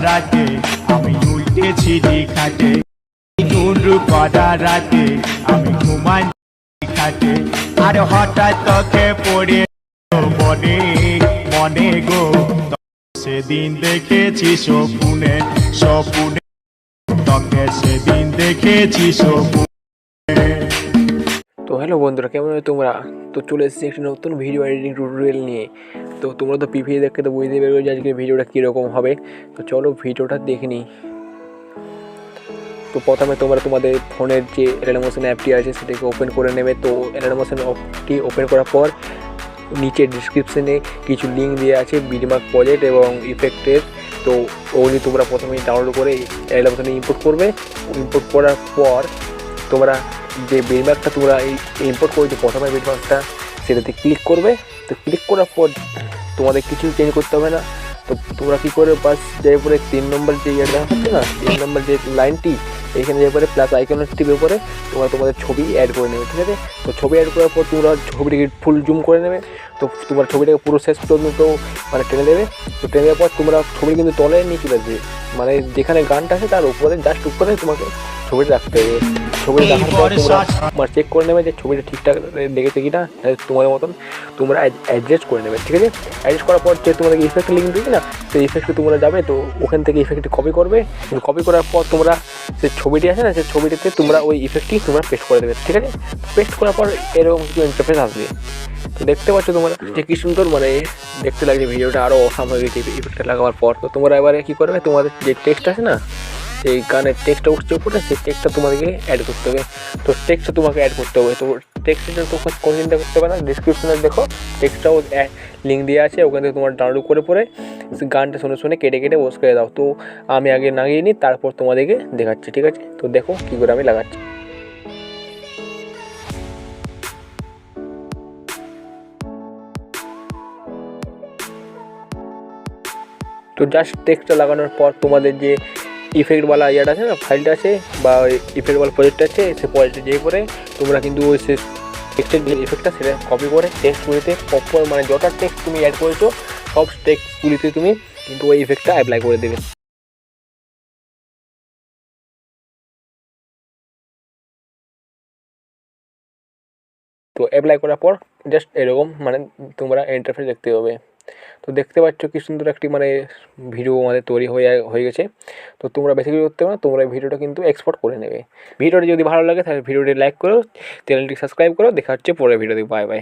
রাতে আমি উল্টেছি খাটে, নুন করা রাতে আমি ঘুমান খাটে, আর হঠাৎ তোকে পড়ে মনে মনে গো সেদিন দেখেছি স্বপ্নে স্বপ্নে, তোকে সেদিন দেখেছি স্বপ্নে। তো হ্যালো বন্ধুরা, কেমন আছো তোমরা? তো চলে এসেছি একটি নতুন ভিডিও এডিটিং টিউটোরিয়াল নিয়ে। তো তোমরা তো পিপিএ দেখে তো বুঝতে পারবে যে আজকে ভিডিওটা কীরকম হবে। তো চলো ভিডিওটা দেখে নিই। তো প্রথমে তোমরা তোমাদের ফোনের যে অ্যানিমেশন অ্যাপটি আছে সেটাকে ওপেন করে নেবে। তো অ্যানিমেশন অ্যাপটি ওপেন করার পর নিচে ডিসক্রিপশনে কিছু লিঙ্ক দেওয়া আছে বিটমার্ক প্রজেক্ট এবং ইফেক্টের। তো ওগুলি তোমরা প্রথমেই ডাউনলোড করে অ্যানিমেশনে ইম্পোর্ট করবে। ইম্পোর্ট করার পর তোমরা যে বিটমার্কটা তোমরা ইম্পোর্ট করেছো প্রথমে বিটমার্কটা সেটাতে ক্লিক করবে। তো ক্লিক করার পর তোমাদের কিছু চেঞ্জ করতে হবে না। তো তোমরা কী করে বাস যাই পরে 3 নম্বর যে ইয়েটা হচ্ছে না, 3 নম্বর যে লাইনটি এইখানে যাই পরে প্লাস আইকনের টিপে পরে তোমরা তোমাদের ছবি অ্যাড করে নেবে, ঠিক আছে। তো ছবি অ্যাড করার পর তোমরা ছবিটাকে ফুল জুম করে নেবে। তো তোমার ছবিটাকে পুরো শেষ পর্যন্ত মানে টেনে দেবে। তো টেনে দেওয়ার পর তোমরা ছবি কিন্তু তলে নিয়ে চলে আসবে, মানে যেখানে গানটা আছে তার উপরে জাস্ট উপরে তোমাকে ছবিটা রাখতে হবে। ছবিটা রাখার পর তোমরা চেক করে নেবে যে ছবিটা ঠিকঠাক দেখেছে কি না, তোমাদের মতন তোমরা অ্যাডজাস্ট করে নেবে, ঠিক আছে। অ্যাডজাস্ট করার পর যে তোমাদের ইফেক্ট লিঙ্ক দিবে না, সেই ইফেক্টে তোমরা যাবে। তো ওখান থেকে ইফেক্টটি কপি করবে। কপি করার পর তোমরা যে ছবিটি আছে না, সেই ছবিটিতে তোমরা ওই ইফেক্টটি তোমরা পেস্ট করে দেবে, ঠিক আছে। পেস্ট করার পর এরকম কিছু ইন্টারফেস আসবে। তো দেখতে পাচ্ছ তোমরা যে কি সুন্দর মানে দেখতে লাগছে, ভিডিওটা আরও অসাম হয়ে গেছে ইফেক্টটা লাগাবার পর। তো তোমরা এবারে কী করবে, তোমাদের যে টেক্সট আছে না, এই গানের টেক্সটটা উঠছে উপরে, সেই টেক্সটটা তোমাদেরকে অ্যাড করতে হবে। তো টেক্সটটা তোমাকে অ্যাড করতে হবে। তো টেক্সটের তো কোনো চিন্তা করতে হবে না, ডিসক্রিপশনে দেখো টেক্সটটাও লিঙ্ক দেওয়া আছে, ওখান থেকে তোমার ডাউনলোড করে পরে গানটা শুনে শুনে কেটে কেটে বস করে দাও। তো আমি আগে লাগিয়ে নিই, তারপর তোমাদেরকে দেখাচ্ছি, ঠিক আছে। তো দেখো কী করে আমি লাগাচ্ছি। তো জাস্ট টেক্সটটা লাগানোর পর তোমাদের যে ইফেক্টওয়ালা ইয়েটা আছে না, ফাইলটা আছে বা ইফেক্টওয়ালা প্রজেক্ট আছে, সে প্রজেক্টে যেয়ে করে তোমরা কিন্তু ওই সে টেক্সটের যে ইফেক্টটা সেটা কপি করে টেক্সটগুলিতে প্রপার মানে যটা টেক্সট তুমি অ্যাড করেছো সব টেক্সটগুলিতে তুমি কিন্তু ওই ইফেক্টটা অ্যাপ্লাই করে দেবে। তো অ্যাপ্লাই করার পর জাস্ট এরকম মানে তোমরা ইন্টারফেস দেখতে পাবে। তো দেখতে পাচ্ছ কি সুন্দর একটি মানে ভিডিও আমাদের তৈরি হয়ে গেছে। তো তোমরা বেশি কিছু করতে পারো, তোমরা এই ভিডিওটা কিন্তু এক্সপোর্ট করে নেবে। ভিডিওটি যদি ভালো লাগে তাহলে ভিডিওটি লাইক করো, চ্যানেলটি সাবস্ক্রাইব করো। দেখা হচ্ছে পরের ভিডিওতে। Bye bye.